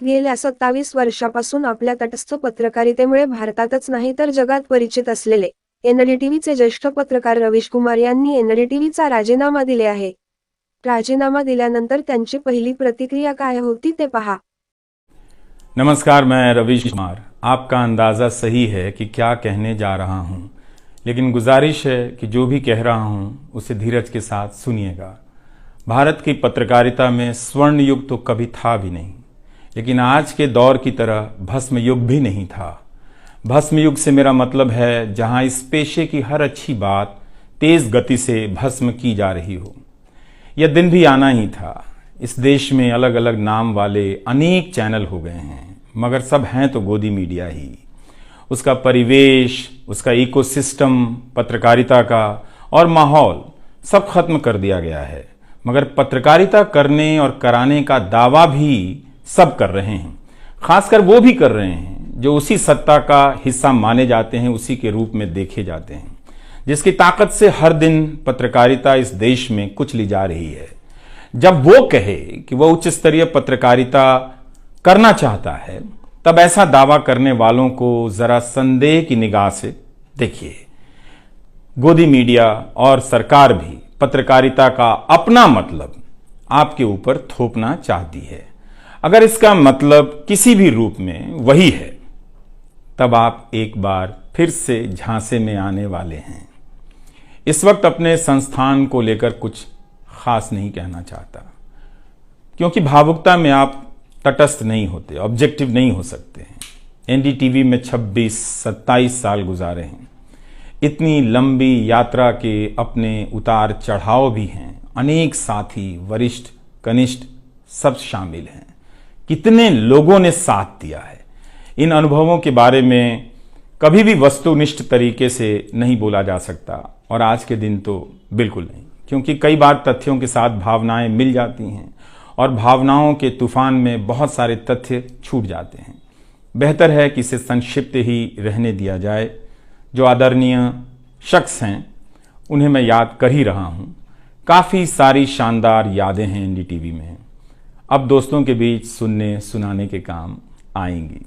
गेल्या 27 वर्षापासून आपल्या तटस्थ पत्रकारितेमुळे भारतातच नाही तर जगात परिचित असलेले एनडीटीव्हीचे ज्येष्ठ पत्रकार रवीश कुमार यांनी एनडीटीव्हीचा राजीनामा दिले आहे. राजीनामा दिल्यानंतर त्यांची पहिली प्रतिक्रिया काय होती ते पहा. नमस्कार, मैं रवीश कुमार. आपका अंदाज़ा सही है कि क्या कहने जा रहा हूं, लेकिन गुजारिश है कि जो भी कह रहा हूं उसे धीरज के साथ सुनिएगा. भारत की पत्रकारिता में स्वर्ण युग तो कभी था भी नहीं, लेकिन आज के दौर की तरह भस्म युग भी नहीं था. भस्म युग से मेरा मतलब है जहां इस पेशे की हर अच्छी बात तेज गति से भस्म की जा रही हो. यह दिन भी आना ही था. इस देश में अलग अलग नाम वाले अनेक चैनल हो गए हैं, मगर सब हैं तो गोदी मीडिया ही. उसका परिवेश, उसका इकोसिस्टम, पत्रकारिता का और माहौल सब खत्म कर दिया गया है. मगर पत्रकारिता करने और कराने का दावा भी सब कर रहे हैं. खासकर वो भी कर रहे हैं जो उसी सत्ता का हिस्सा माने जाते हैं, उसी के रूप में देखे जाते हैं, जिसकी ताकत से हर दिन पत्रकारिता इस देश में कुचली जा रही है. जब वो कहे कि वह उच्च स्तरीय पत्रकारिता करना चाहता है, तब ऐसा दावा करने वालों को जरा संदेह की निगाह से देखिए. गोदी मीडिया और सरकार भी पत्रकारिता का अपना मतलब आपके ऊपर थोपना चाहती है. अगर इसका मतलब किसी भी रूप में वही है, तब आप एक बार फिर से झांसे में आने वाले हैं. इस वक्त अपने संस्थान को लेकर कुछ खास नहीं कहना चाहता, क्योंकि भावुकता में आप तटस्थ नहीं होते, ऑब्जेक्टिव नहीं हो सकते हैं. एनडीटीवी में 26-27 साल गुजारे हैं. इतनी लंबी यात्रा के अपने उतार चढ़ाव भी हैं. अनेक साथी, वरिष्ठ, कनिष्ठ सब शामिल हैं. कितने लोगों ने साथ दिया है. इन अनुभवों के बारे में कभी भी वस्तुनिष्ठ तरीके से नहीं बोला जा सकता, और आज के दिन तो बिल्कुल नहीं, क्योंकि कई बार तथ्यों के साथ भावनाएं मिल जाती हैं और भावनाओं के तूफान में बहुत सारे तथ्य छूट जाते हैं. बेहतर है कि इसे संक्षिप्त ही रहने दिया जाए. जो आदरणीय शख्स हैं उन्हें मैं याद कर ही रहा हूं. काफ़ी सारी शानदार यादें हैं एनडीटीवी में, अब दोस्तों के बीच सुनने सुनाने के काम आएंगी.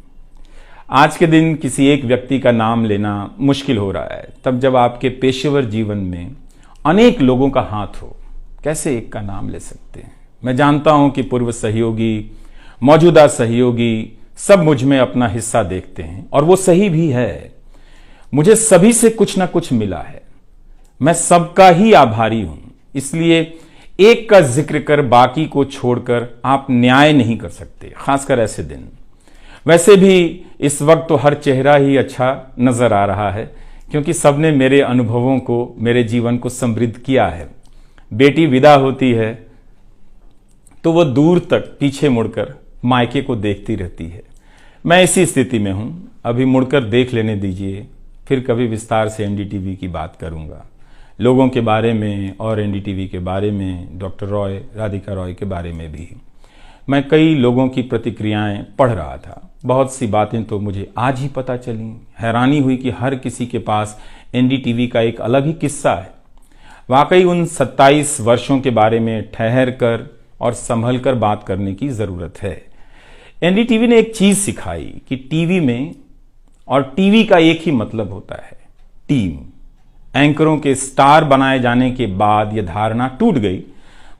आज के दिन किसी एक व्यक्ति का नाम लेना मुश्किल हो रहा है, तब जब आपके पेशेवर जीवन में अनेक लोगों का हाथ हो, कैसे एक का नाम ले सकते हैं. मैं जानता हूं कि पूर्व सहयोगी, मौजूदा सहयोगी सब मुझ में अपना हिस्सा देखते हैं, और वो सही भी है. मुझे सभी से कुछ ना कुछ मिला है. मैं सबका ही आभारी हूं. इसलिए एक का जिक्र कर बाकी को छोड़कर आप न्याय नहीं कर सकते, खासकर ऐसे दिन. वैसे भी इस वक्त तो हर चेहरा ही अच्छा नजर आ रहा है, क्योंकि सबने मेरे अनुभवों को, मेरे जीवन को समृद्ध किया है. बेटी विदा होती है तो वो दूर तक पीछे मुड़कर मायके को देखती रहती है. मैं इसी स्थिति में हूं. अभी मुड़कर देख लेने दीजिए, फिर कभी विस्तार से एनडीटीवी की बात करूंगा, लोगों के बारे में और एनडीटीवी के बारे में, डॉक्टर रॉय, राधिका रॉय के बारे में भी. मैं कई लोगों की प्रतिक्रियाएं पढ़ रहा था. बहुत सी बातें तो मुझे आज ही पता चली. हैरानी हुई कि हर किसी के पास एनडीटीवी का एक अलग ही किस्सा है. वाकई उन 27 वर्षों के बारे में ठहर कर और संभल कर बात करने की जरूरत है. एनडीटीवी ने एक चीज सिखाई कि टीवी में और टीवी का एक ही मतलब होता है, टीम. एंकरों के स्टार बनाए जाने के बाद यह धारणा टूट गई,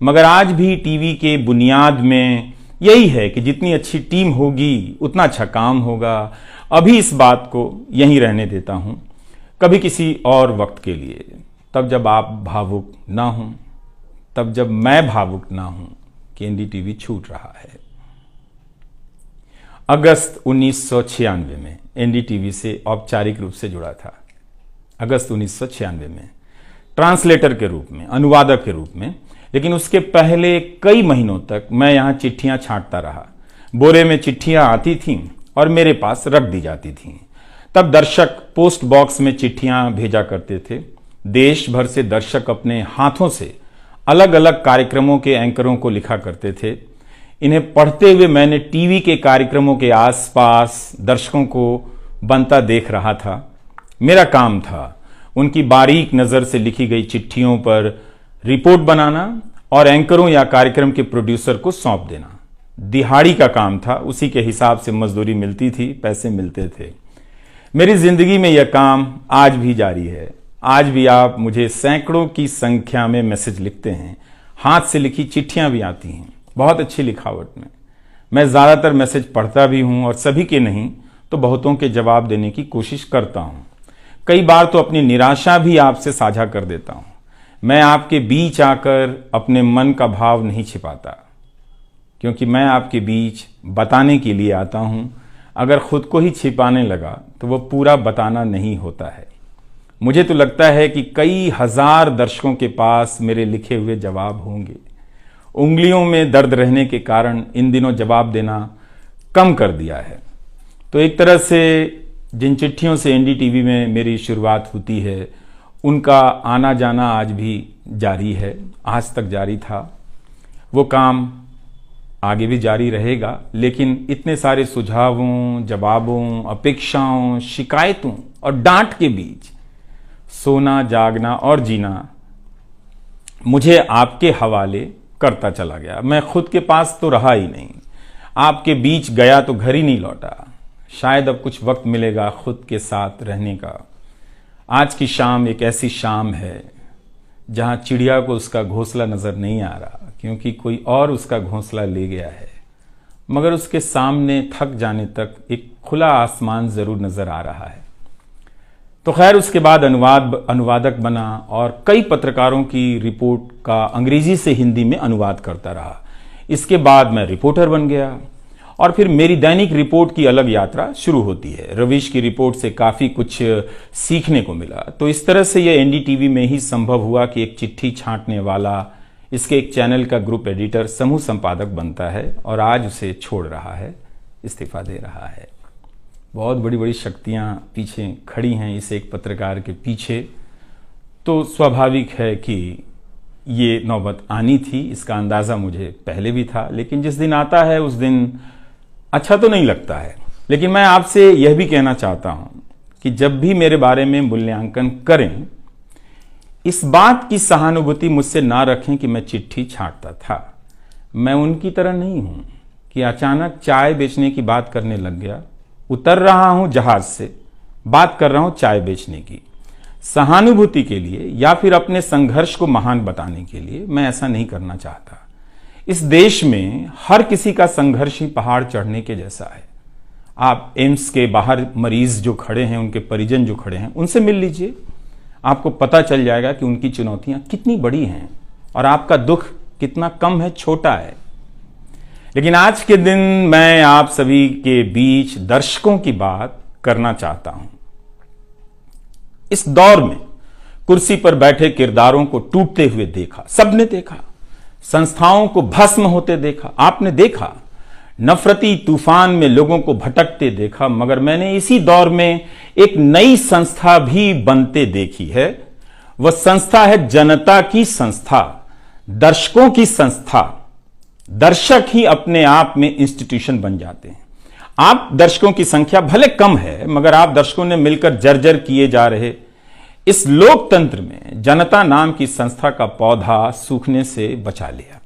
मगर आज भी टीवी के बुनियाद में यही है कि जितनी अच्छी टीम होगी उतना अच्छा काम होगा. अभी इस बात को यहीं रहने देता हूं, कभी किसी और वक्त के लिए, तब जब आप भावुक ना हों, तब जब मैं भावुक ना हूं कि एनडीटीवी छूट रहा है. अगस्त 1996 में एनडीटीवी से औपचारिक रूप से जुड़ा था. अगस्त 1996 में ट्रांसलेटर के रूप में, अनुवादक के रूप में. लेकिन उसके पहले कई महीनों तक मैं यहां चिट्ठियां छांटता रहा. बोरे में चिट्ठियां आती थीं और मेरे पास रख दी जाती थीं. तब दर्शक पोस्ट बॉक्स में चिट्ठियां भेजा करते थे. देश भर से दर्शक अपने हाथों से अलग अलग कार्यक्रमों के एंकरों को लिखा करते थे. इन्हें पढ़ते हुए मैंने टीवी के कार्यक्रमों के आसपास दर्शकों को बनता देख रहा था. मेरा काम था उनकी बारीक नजर से लिखी गई चिट्ठियों पर रिपोर्ट बनाना और एंकरों या कार्यक्रम के प्रोड्यूसर को सौंप देना. दिहाड़ी का काम था, उसी के हिसाब से मजदूरी मिलती थी, पैसे मिलते थे। मेरी जिंदगी में यह काम आज भी जारी है। आज भी आप मुझे सैकड़ों की संख्या में मैसेज लिखते हैं, हाथ से लिखी चिट्ठियां भी आती हैं, बहुत अच्छी लिखावट में। मैं ज्यादातर मैसेज पढ़ता भी हूं और सभी के नहीं तो बहुतों के जवाब देने की कोशिश करता हूं। कई बार तो अपनी निराशा भी आपसे साझा कर देता हूं। मैं आपके बीच आकर अपने मन का भाव नहीं छिपाता, क्योंकि मैं आपके बीच बताने के लिए आता हूं। अगर खुद को ही छिपाने लगा तो वह पूरा बताना नहीं होता है। मुझे तो लगता है कि कई हजार दर्शकों के पास मेरे लिखे हुए जवाब होंगे। उंगलियों में दर्द रहने के कारण इन दिनों जवाब देना कम कर दिया है। तो एक तरह से जिन चिट्ठियों से एनडीटीवी में मेरी शुरुआत होती है, उनका आना जाना आज भी जारी है, आज तक जारी था। वो काम आगे भी जारी रहेगा, लेकिन इतने सारे सुझावों, जवाबों, अपेक्षाओं, शिकायतों और डांट के बीच सोना, जागना और जीना मुझे आपके हवाले करता चला गया। मैं खुद के पास तो रहा ही नहीं, आपके बीच गया तो घर ही नहीं लौटा। शायद अब कुछ वक्त मिलेगा खुद के साथ रहने का। आज की शाम एक ऐसी शाम है जहां चिड़िया को उसका घोंसला नजर नहीं आ रहा, क्योंकि कोई और उसका घोंसला ले गया है। मगर उसके सामने थक जाने तक एक खुला आसमान जरूर नजर आ रहा है। तो खैर, उसके बाद अनुवादक बना और कई पत्रकारों की रिपोर्ट का अंग्रेजी से हिंदी में अनुवाद करता रहा। इसके बाद मैं रिपोर्टर बन गया और फिर मेरी दैनिक रिपोर्ट की अलग यात्रा शुरू होती है। रवीश की रिपोर्ट से काफी कुछ सीखने को मिला। तो इस तरह से यह एनडीटीवी में ही संभव हुआ कि एक चिट्ठी छांटने वाला इसके एक चैनल का ग्रुप एडिटर समूह संपादक बनता है और आज उसे छोड़ रहा है, इस्तीफा दे रहा है। बहुत बड़ी बड़ी शक्तियां पीछे खड़ी हैं इस एक पत्रकार के पीछे। तो स्वाभाविक है कि ये नौबत आनी थी, इसका अंदाजा मुझे पहले भी था। लेकिन जिस दिन आता है उस दिन अच्छा तो नहीं लगता है। लेकिन मैं आपसे यह भी कहना चाहता हूं कि जब भी मेरे बारे में मूल्यांकन करें, इस बात की सहानुभूति मुझसे ना रखें कि मैं चिट्ठी छांटता था। मैं उनकी तरह नहीं हूं कि अचानक चाय बेचने की बात करने लग गया, उतर रहा हूं जहाज से, बात कर रहा हूं चाय बेचने की। सहानुभूति के लिए या फिर अपने संघर्ष को महान बताने के लिए मैं ऐसा नहीं करना चाहता। इस देश में हर किसी का संघर्ष ही पहाड़ चढ़ने के जैसा है। आप एम्स के बाहर मरीज जो खड़े हैं, उनके परिजन जो खड़े हैं, उनसे मिल लीजिए। आपको पता चल जाएगा कि उनकी चुनौतियां कितनी बड़ी हैं और आपका दुख कितना कम है, छोटा है। लेकिन आज के दिन मैं आप सभी के बीच दर्शकों की बात करना चाहता हूं। इस दौर में कुर्सी पर बैठे किरदारों को टूटते हुए देखा, सबने देखा। संस्थाओं को भस्म होते देखा, आपने देखा। नफरती तूफान में लोगों को भटकते देखा। मगर मैंने इसी दौर में एक नई संस्था भी बनते देखी है। वह संस्था है जनता की संस्था, दर्शकों की संस्था। दर्शक ही अपने आप में इंस्टीट्यूशन बन जाते हैं। आप दर्शकों की संख्या भले कम है, मगर आप दर्शकों ने मिलकर जर्जर किए जा रहे इस लोकतंत्र में जनता नाम की संस्था का पौधा सूखने से बचा लिया।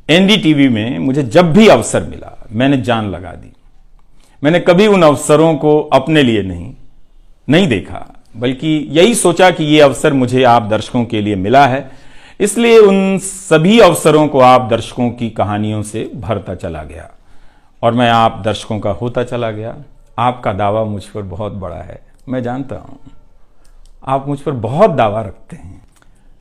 एनडीटीवी में मुझे जब भी अवसर मिला मैंने जान लगा दी। मैंने कभी उन अवसरों को अपने लिए नहीं देखा, बल्कि यही सोचा कि यह अवसर मुझे आप दर्शकों के लिए मिला है, इसलिए उन सभी अवसरों को आप दर्शकों की कहानियों से भरता चला गया और मैं आप दर्शकों का होता चला गया। आपका दावा मुझ पर बहुत बड़ा है, मैं जानता हूं। आप मुझ पर बहुत दावा रखते हैं।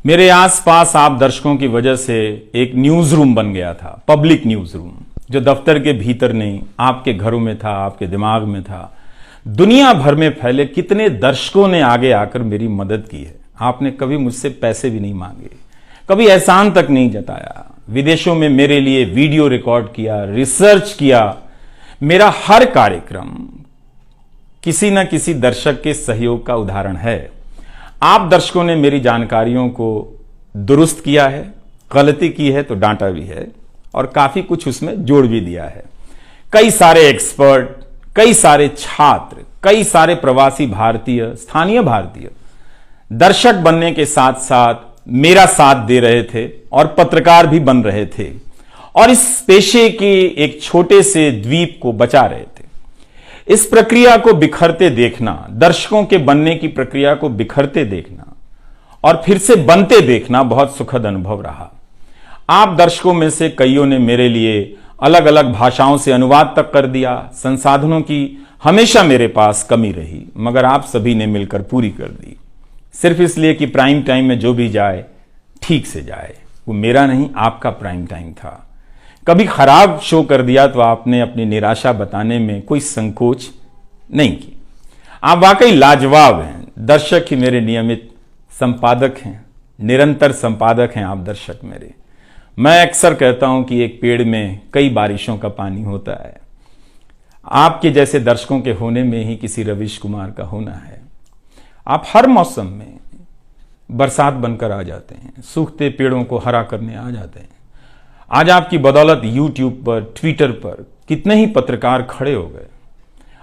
मेरे आसपास आप दर्शकों की वजह से एक न्यूज रूम बन गया था, पब्लिक न्यूज रूम, जो दफ्तर के भीतर नहीं, आपके घरों में था, आपके दिमाग में था। दुनिया भर में फैले कितने दर्शकों ने आगे आकर मेरी मदद की है। आपने कभी मुझसे पैसे भी नहीं मांगे, कभी एहसान तक नहीं जताया। विदेशों में मेरे लिए वीडियो रिकॉर्ड किया, रिसर्च किया। मेरा हर कार्यक्रम किसी न किसी दर्शक के सहयोग का उदाहरण है। आप दर्शकों ने मेरी जानकारियों को दुरुस्त किया है, गलती की है तो डांटा भी है और काफी कुछ उसमें जोड़ भी दिया है। कई सारे एक्सपर्ट, कई सारे छात्र, कई सारे प्रवासी भारतीय, स्थानीय भारतीय दर्शक बनने के साथ साथ मेरा साथ दे रहे थे और पत्रकार भी बन रहे थे। और इस पेशे के एक छोटे से द्वीप को बचा रहे थे। इस प्रक्रिया को बिखरते देखना, दर्शकों के बनने की प्रक्रिया को बिखरते देखना और फिर से बनते देखना बहुत सुखद अनुभव रहा। आप दर्शकों में से कईयों ने मेरे लिए अलग अलग भाषाओं से अनुवाद तक कर दिया। संसाधनों की हमेशा मेरे पास कमी रही, मगर आप सभी ने मिलकर पूरी कर दी, सिर्फ इसलिए कि प्राइम टाइम में जो भी जाए ठीक से जाए। वो मेरा नहीं, आपका प्राइम टाइम था। कभी खराब शो कर दिया तो आपने अपनी निराशा बताने में कोई संकोच नहीं की। आप वाकई लाजवाब हैं। दर्शक ही मेरे नियमित संपादक हैं, निरंतर संपादक हैं आप दर्शक मेरे। मैं अक्सर कहता हूं कि एक पेड़ में कई बारिशों का पानी होता है। आपके जैसे दर्शकों के होने में ही किसी रवीश कुमार का होना है। आप हर मौसम में बरसात बनकर आ जाते हैं, सूखते पेड़ों को हरा करने आ जाते हैं। आज आपकी बदौलत यूट्यूब पर, ट्विटर पर कितने ही पत्रकार खड़े हो गए।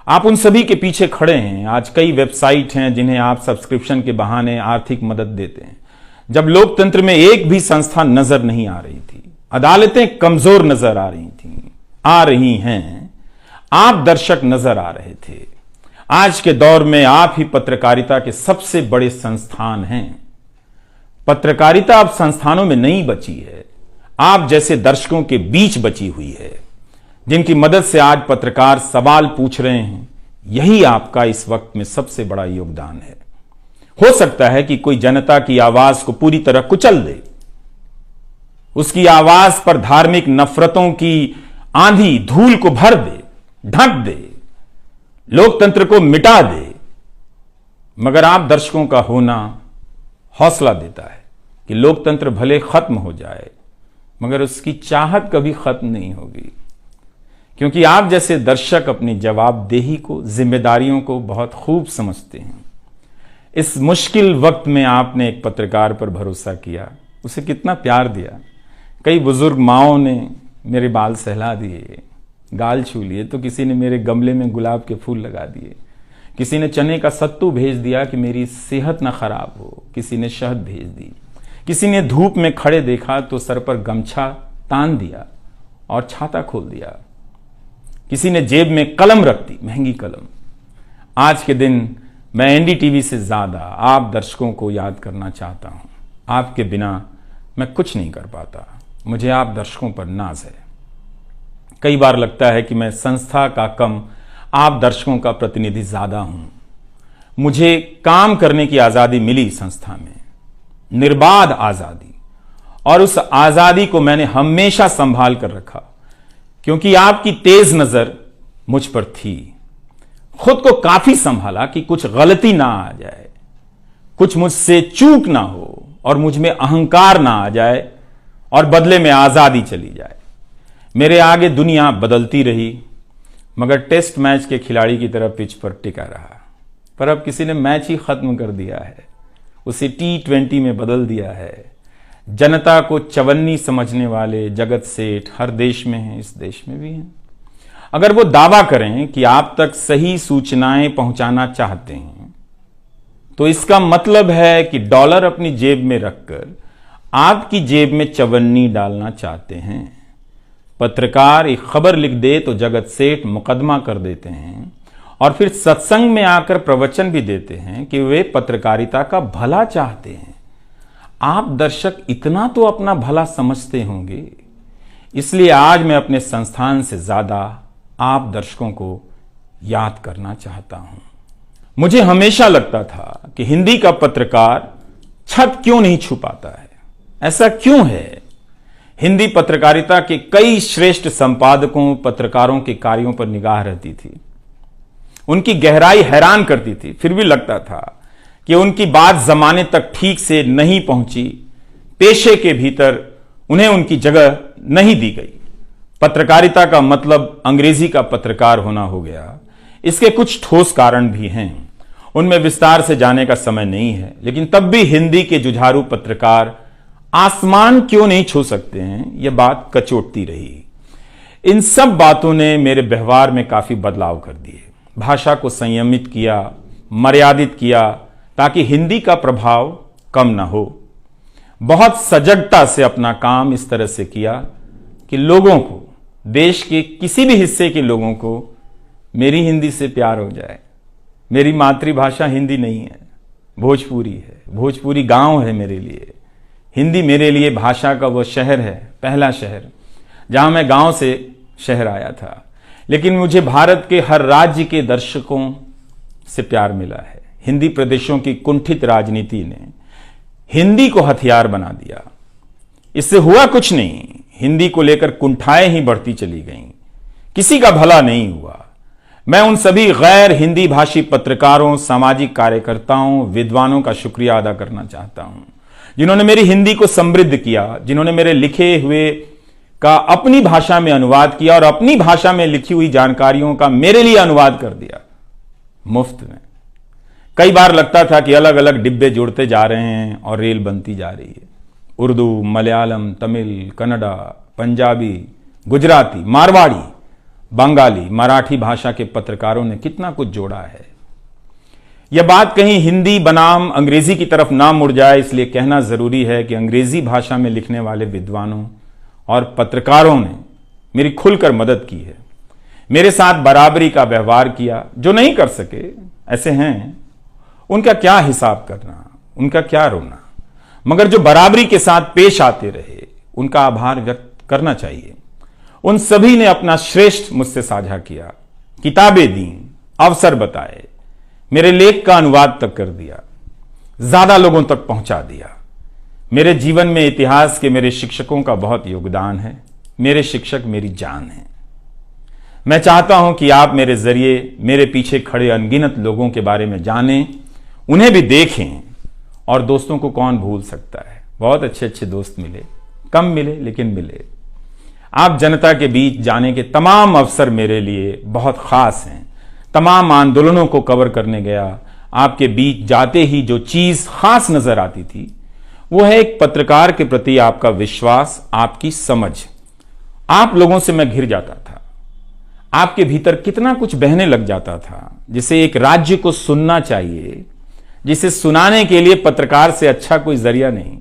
आप उन सभी के पीछे खड़े हैं। आज कई वेबसाइट हैं जिन्हें आप सब्सक्रिप्शन के बहाने आर्थिक मदद देते हैं। जब लोकतंत्र में एक भी संस्था नजर नहीं आ रही थी, अदालतें कमजोर नजर आ रही थी, आ रही हैं, आप दर्शक नजर आ रहे थे। आज के दौर में आप ही पत्रकारिता के सबसे बड़े संस्थान हैं। पत्रकारिता अब संस्थानों में नहीं बची है, आप जैसे दर्शकों के बीच बची हुई है, जिनकी मदद से आज पत्रकार सवाल पूछ रहे हैं। यही आपका इस वक्त में सबसे बड़ा योगदान है। हो सकता है कि कोई जनता की आवाज को पूरी तरह कुचल दे, उसकी आवाज पर धार्मिक नफरतों की आंधी धूल को भर दे, ढक दे, लोकतंत्र को मिटा दे, मगर आप दर्शकों का होना हौसला देता है कि लोकतंत्र भले खत्म हो जाए, मगर उसकी चाहत कभी खत्म नहीं होगी, क्योंकि आप जैसे दर्शक अपनी जवाबदेही को, जिम्मेदारियों को बहुत खूब समझते हैं। इस मुश्किल वक्त में आपने एक पत्रकार पर भरोसा किया, उसे कितना प्यार दिया। कई बुजुर्ग माओं ने मेरे बाल सहला दिए, गाल छू लिए, तो किसी ने मेरे गमले में गुलाब के फूल लगा दिए, किसी ने चने का सत्तू भेज दिया कि मेरी सेहत ना खराब हो, किसी ने शहद भेज दी, किसी ने धूप में खड़े देखा तो सर पर गमछा तान दिया और छाता खोल दिया, किसी ने जेब में कलम रख दी, महंगी कलम। आज के दिन मैं एनडीटीवी से ज्यादा आप दर्शकों को याद करना चाहता हूं। आपके बिना मैं कुछ नहीं कर पाता। मुझे आप दर्शकों पर नाज है। कई बार लगता है कि मैं संस्था का कम, आप दर्शकों का प्रतिनिधि ज्यादा हूं। मुझे काम करने की आजादी मिली संस्था में, निर्बाध आजादी, और उस आजादी को मैंने हमेशा संभाल कर रखा, क्योंकि आपकी तेज नजर मुझ पर थी। खुद को काफी संभाला कि कुछ गलती ना आ जाए, कुछ मुझसे चूक ना हो और मुझ में अहंकार ना आ जाए और बदले में आजादी चली जाए। मेरे आगे दुनिया बदलती रही, मगर टेस्ट मैच के खिलाड़ी की तरह पिच पर टिका रहा। पर अब किसी ने मैच ही खत्म कर दिया है, उसे T20 में बदल दिया है। जनता को चवन्नी समझने वाले जगत सेठ हर देश में हैं, इस देश में भी हैं। अगर वो दावा करें कि आप तक सही सूचनाएं पहुंचाना चाहते हैं, तो इसका मतलब है कि डॉलर अपनी जेब में रखकर आपकी जेब में चवन्नी डालना चाहते हैं। पत्रकार एक खबर लिख दे तो जगत सेठ मुकदमा कर देते हैं और फिर सत्संग में आकर प्रवचन भी देते हैं कि वे पत्रकारिता का भला चाहते हैं। आप दर्शक इतना तो अपना भला समझते होंगे। इसलिए आज मैं अपने संस्थान से ज्यादा आप दर्शकों को याद करना चाहता हूं। मुझे हमेशा लगता था कि हिंदी का पत्रकार छत क्यों नहीं छुपाता है। ऐसा क्यों है? हिंदी पत्रकारिता के कई श्रेष्ठ संपादकों, पत्रकारों के कार्यों पर निगाह रहती थी। उनकी गहराई हैरान करती थी, फिर भी लगता था कि उनकी बात जमाने तक ठीक से नहीं पहुंची, पेशे के भीतर उन्हें उनकी जगह नहीं दी गई। पत्रकारिता का मतलब अंग्रेजी का पत्रकार होना हो गया। इसके कुछ ठोस कारण भी हैं, उनमें विस्तार से जाने का समय नहीं है, लेकिन तब भी हिंदी के जुझारू पत्रकार आसमान क्यों नहीं छू सकते हैं, यह बात कचोटती रही। इन सब बातों ने मेरे व्यवहार में काफी बदलाव कर दिए। भाषा को संयमित किया, मर्यादित किया, ताकि हिंदी का प्रभाव कम ना हो। बहुत सजगता से अपना काम इस तरह से किया कि लोगों को, देश के किसी भी हिस्से के लोगों को मेरी हिंदी से प्यार हो जाए। मेरी मातृभाषा हिंदी नहीं है, भोजपुरी है। भोजपुरी गांव है मेरे लिए। हिंदी मेरे लिए भाषा का वो शहर है, पहला शहर जहां मैं गांव से शहर आया था। लेकिन मुझे भारत के हर राज्य के दर्शकों से प्यार मिला है। हिंदी प्रदेशों की कुंठित राजनीति ने हिंदी को हथियार बना दिया। इससे हुआ कुछ नहीं, हिंदी को लेकर कुंठाएं ही बढ़ती चली गईं, किसी का भला नहीं हुआ। मैं उन सभी गैर हिंदी भाषी पत्रकारों, सामाजिक कार्यकर्ताओं, विद्वानों का शुक्रिया अदा करना चाहता हूं, जिन्होंने मेरी हिंदी को समृद्ध किया, जिन्होंने मेरे लिखे हुए का अपनी भाषा में अनुवाद किया और अपनी भाषा में लिखी हुई जानकारियों का मेरे लिए अनुवाद कर दिया, मुफ्त में। कई बार लगता था कि अलग अलग डिब्बे जुड़ते जा रहे हैं और रेल बनती जा रही है। उर्दू, मलयालम, तमिल, कन्नड़ा, पंजाबी, गुजराती, मारवाड़ी, बंगाली, मराठी भाषा के पत्रकारों ने कितना कुछ जोड़ा है। यह बात कहीं हिंदी बनाम अंग्रेजी की तरफ ना मुड़ जाए, इसलिए कहना जरूरी है कि अंग्रेजी भाषा में लिखने वाले विद्वानों और पत्रकारों ने मेरी खुलकर मदद की है, मेरे साथ बराबरी का व्यवहार किया। जो नहीं कर सके, ऐसे हैं, उनका क्या हिसाब करना, उनका क्या रोना, मगर जो बराबरी के साथ पेश आते रहे, उनका आभार व्यक्त करना चाहिए। उन सभी ने अपना श्रेष्ठ मुझसे साझा किया, किताबें दी, अवसर बताए, मेरे लेख का अनुवाद तक कर दिया, ज्यादा लोगों तक पहुंचा दिया। मेरे जीवन में इतिहास के मेरे शिक्षकों का बहुत योगदान है। मेरे शिक्षक मेरी जान है। मैं चाहता हूं कि आप मेरे जरिए मेरे पीछे खड़े अनगिनत लोगों के बारे में जानें, उन्हें भी देखें। और दोस्तों को कौन भूल सकता है, बहुत अच्छे अच्छे दोस्त मिले, कम मिले लेकिन मिले। आप जनता के बीच जाने के तमाम अवसर मेरे लिए बहुत खास हैं। तमाम आंदोलनों को कवर करने गया, आपके बीच जाते ही जो चीज खास नजर आती थी वो है एक पत्रकार के प्रति आपका विश्वास, आपकी समझ। आप लोगों से मैं घिर जाता था। आपके भीतर कितना कुछ बहने लग जाता था, जिसे एक राज्य को सुनना चाहिए, जिसे सुनाने के लिए पत्रकार से अच्छा कोई जरिया नहीं।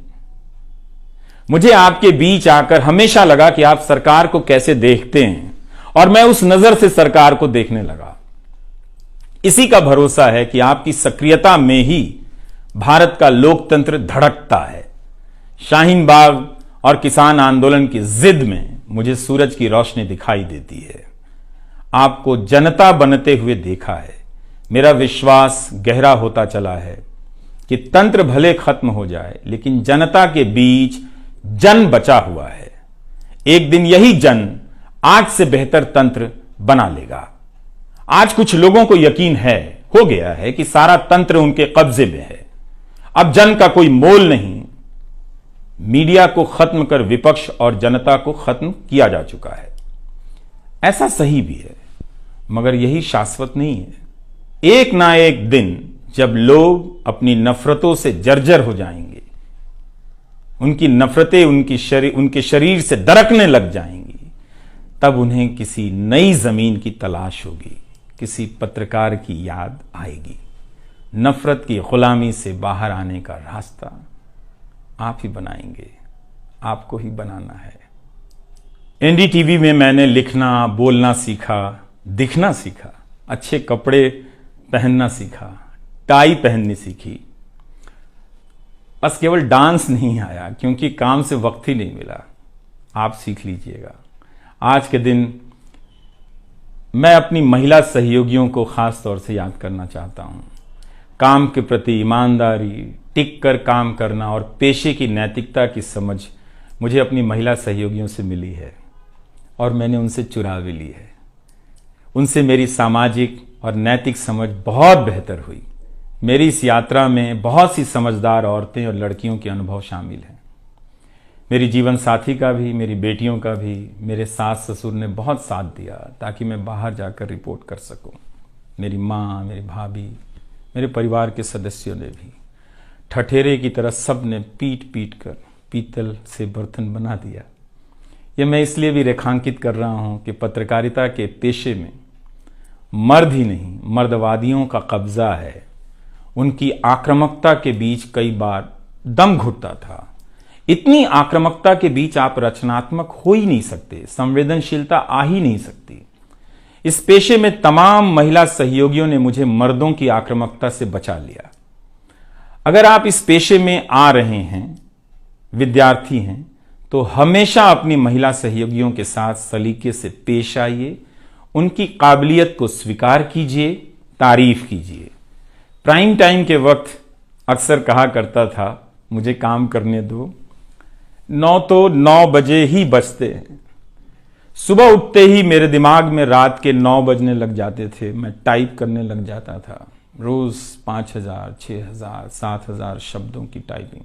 मुझे आपके बीच आकर हमेशा लगा कि आप सरकार को कैसे देखते हैं, और मैं उस नजर से सरकार को देखने लगा। इसी का भरोसा है कि आपकी सक्रियता में ही भारत का लोकतंत्र धड़कता है। शाहीन बाग और किसान आंदोलन की जिद में मुझे सूरज की रोशनी दिखाई देती है। आपको जनता बनते हुए देखा है। मेरा विश्वास गहरा होता चला है कि तंत्र भले खत्म हो जाए, लेकिन जनता के बीच जन बचा हुआ है। एक दिन यही जन आज से बेहतर तंत्र बना लेगा। आज कुछ लोगों को यकीन हो गया है कि सारा तंत्र उनके कब्जे में है। अब जन का कोई मोल नहीं। मीडिया को खत्म कर विपक्ष और जनता को खत्म किया जा चुका है। ऐसा सही भी है, मगर यही शाश्वत नहीं है। एक ना एक दिन जब लोग अपनी नफरतों से जर्जर हो जाएंगे, उनकी नफरतें उनके शरीर से दरकने लग जाएंगी, तब उन्हें किसी नई जमीन की तलाश होगी, किसी पत्रकार की याद आएगी। नफरत की गुलामी से बाहर आने का रास्ता आप ही बनाएंगे, आपको ही बनाना है। एनडीटीवी में मैंने लिखना, बोलना सीखा, दिखना सीखा, अच्छे कपड़े पहनना सीखा, टाई पहननी सीखी। बस केवल डांस नहीं आया, क्योंकि काम से वक्त ही नहीं मिला। आप सीख लीजिएगा। आज के दिन मैं अपनी महिला सहयोगियों को खास तौर से याद करना चाहता हूं। काम के प्रति ईमानदारी, टिक कर काम करना और पेशे की नैतिकता की समझ मुझे अपनी महिला सहयोगियों से मिली है, और मैंने उनसे चुरा भी ली है। उनसे मेरी सामाजिक और नैतिक समझ बहुत बेहतर हुई। मेरी इस यात्रा में बहुत सी समझदार औरतें और लड़कियों के अनुभव शामिल हैं। मेरी जीवन साथी का भी, मेरी बेटियों का भी, मेरे सास ससुर ने बहुत साथ दिया ताकि मैं बाहर जाकर रिपोर्ट कर सकूं। मेरी माँ, मेरी भाभी, मेरे परिवार के सदस्यों ने भी ठठेरे की तरह सब ने पीट पीट कर पीतल से बर्तन बना दिया। यह मैं इसलिए भी रेखांकित कर रहा हूं कि पत्रकारिता के पेशे में मर्द ही नहीं, मर्दवादियों का कब्जा है। उनकी आक्रामकता के बीच कई बार दम घुटता था। इतनी आक्रामकता के बीच आप रचनात्मक हो ही नहीं सकते, संवेदनशीलता आ ही नहीं सकती। इस पेशे में तमाम महिला सहयोगियों ने मुझे मर्दों की आक्रामकता से बचा लिया। अगर आप इस पेशे में आ रहे हैं, विद्यार्थी हैं, तो हमेशा अपनी महिला सहयोगियों के साथ सलीके से पेश आइए, उनकी काबिलियत को स्वीकार कीजिए, तारीफ कीजिए। प्राइम टाइम के वक्त अक्सर कहा करता था, मुझे काम करने दो, 9 तो 9 बजे ही बजते हैं। सुबह उठते ही मेरे दिमाग में रात के 9 बजने लग जाते थे। मैं टाइप करने लग जाता था, रोज 5000, 6000, 7000 शब्दों की टाइपिंग।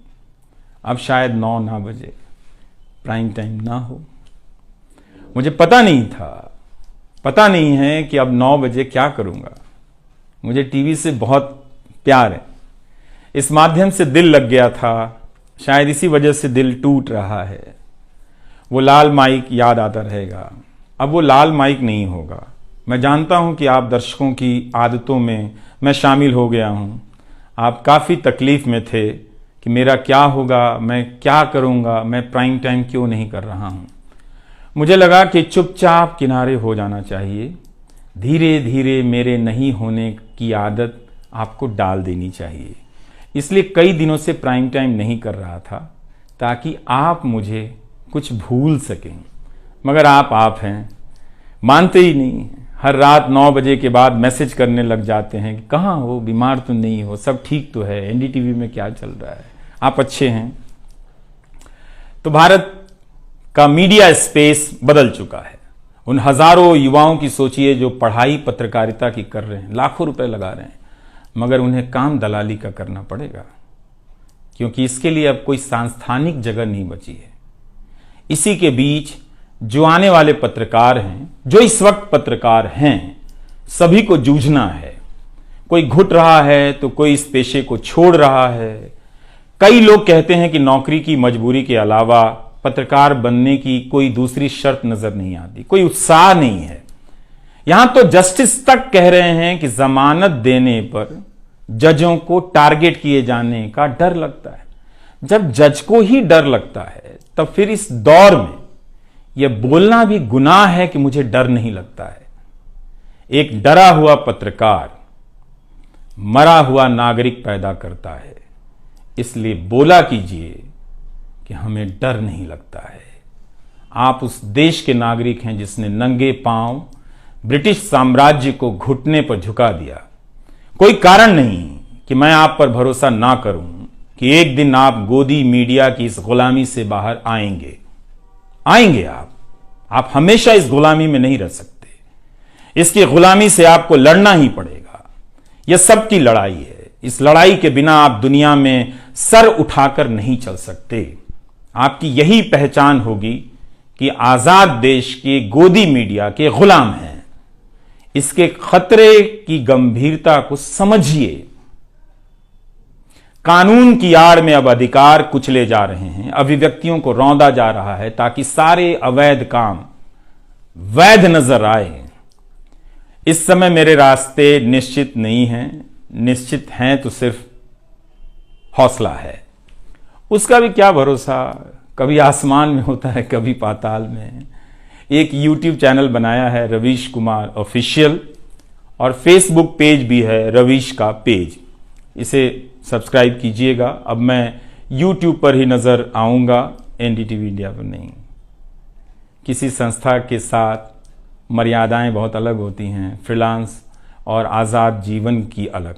अब शायद 9 ना बजे, प्राइम टाइम ना हो। मुझे पता नहीं था, पता नहीं है कि अब 9 बजे क्या करूंगा। मुझे टीवी से बहुत प्यार है, इस माध्यम से दिल लग गया था, शायद इसी वजह से दिल टूट रहा है। वो लाल माइक याद आता रहेगा, अब वो लाल माइक नहीं होगा। मैं जानता हूं कि आप दर्शकों की आदतों में मैं शामिल हो गया हूं। आप काफ़ी तकलीफ में थे कि मेरा क्या होगा, मैं क्या करूंगा, मैं प्राइम टाइम क्यों नहीं कर रहा हूं। मुझे लगा कि चुपचाप किनारे हो जाना चाहिए। धीरे धीरे मेरे नहीं होने की आदत आपको डाल देनी चाहिए। इसलिए कई दिनों से प्राइम टाइम नहीं कर रहा था, ताकि आप मुझे कुछ भूल सकें। मगर आप हैं, मानते ही नहीं। हर रात 9 बजे के बाद मैसेज करने लग जाते हैं कि कहाँ हो, बीमार तो नहीं हो, सब ठीक तो है, एनडीटीवी में क्या चल रहा है, आप अच्छे हैं। तो भारत का मीडिया स्पेस बदल चुका है। उन हजारों युवाओं की सोचिए जो पढ़ाई पत्रकारिता की कर रहे हैं, लाखों रुपए लगा रहे हैं, मगर उन्हें काम दलाली का करना पड़ेगा, क्योंकि इसके लिए अब कोई सांस्थानिक जगह नहीं बची है। इसी के बीच जो आने वाले पत्रकार हैं, जो इस वक्त पत्रकार हैं, सभी को जूझना है। कोई घुट रहा है तो कोई इस पेशे को छोड़ रहा है। कई लोग कहते हैं कि नौकरी की मजबूरी के अलावा पत्रकार बनने की कोई दूसरी शर्त नजर नहीं आती, कोई उत्साह नहीं है। यहां तो जस्टिस तक कह रहे हैं कि जमानत देने पर जजों को टारगेट किए जाने का डर लगता है। जब जज को ही डर लगता है, तब फिर इस दौर में यह बोलना भी गुनाह है कि मुझे डर नहीं लगता है। एक डरा हुआ पत्रकार मरा हुआ नागरिक पैदा करता है। इसलिए बोला कीजिए कि हमें डर नहीं लगता है। आप उस देश के नागरिक हैं जिसने नंगे पांव ब्रिटिश साम्राज्य को घुटने पर झुका दिया। कोई कारण नहीं कि मैं आप पर भरोसा ना करूं कि एक दिन आप गोदी मीडिया की इस गुलामी से बाहर आएंगे। आप हमेशा इस गुलामी में नहीं रह सकते। इसकी गुलामी से आपको लड़ना ही पड़ेगा। यह सबकी लड़ाई है। इस लड़ाई के बिना आप दुनिया में सर उठाकर नहीं चल सकते। आपकी यही पहचान होगी कि आजाद देश के गोदी मीडिया के गुलाम हैं। इसके खतरे की गंभीरता को समझिए। कानून की आड़ में अब अधिकार कुचले जा रहे हैं, अभिव्यक्तियों को रौंदा जा रहा है ताकि सारे अवैध काम वैध नजर आए। इस समय मेरे रास्ते निश्चित नहीं हैं, निश्चित हैं तो सिर्फ हौसला है। उसका भी क्या भरोसा, कभी आसमान में होता है, कभी पाताल में। एक YouTube चैनल बनाया है रवीश कुमार ऑफिशियल, और फेसबुक पेज भी है रवीश का पेज। इसे सब्सक्राइब कीजिएगा। अब मैं YouTube पर ही नजर आऊंगा, एनडीटीवी इंडिया पर नहीं। किसी संस्था के साथ मर्यादाएं बहुत अलग होती हैं, फ्रीलांस और आज़ाद जीवन की अलग।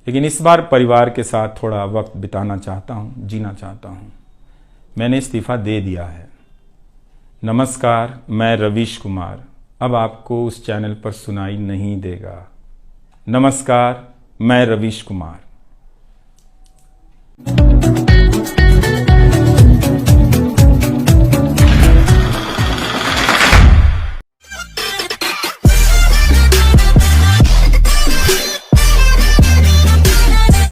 लेकिन इस बार परिवार के साथ थोड़ा वक्त बिताना चाहता हूं, जीना चाहता हूं। मैंने इस्तीफा दे दिया है। नमस्कार, मैं रवीश कुमार अब आपको उस चैनल पर सुनाई नहीं देगा। नमस्कार, मैं रवीश कुमार।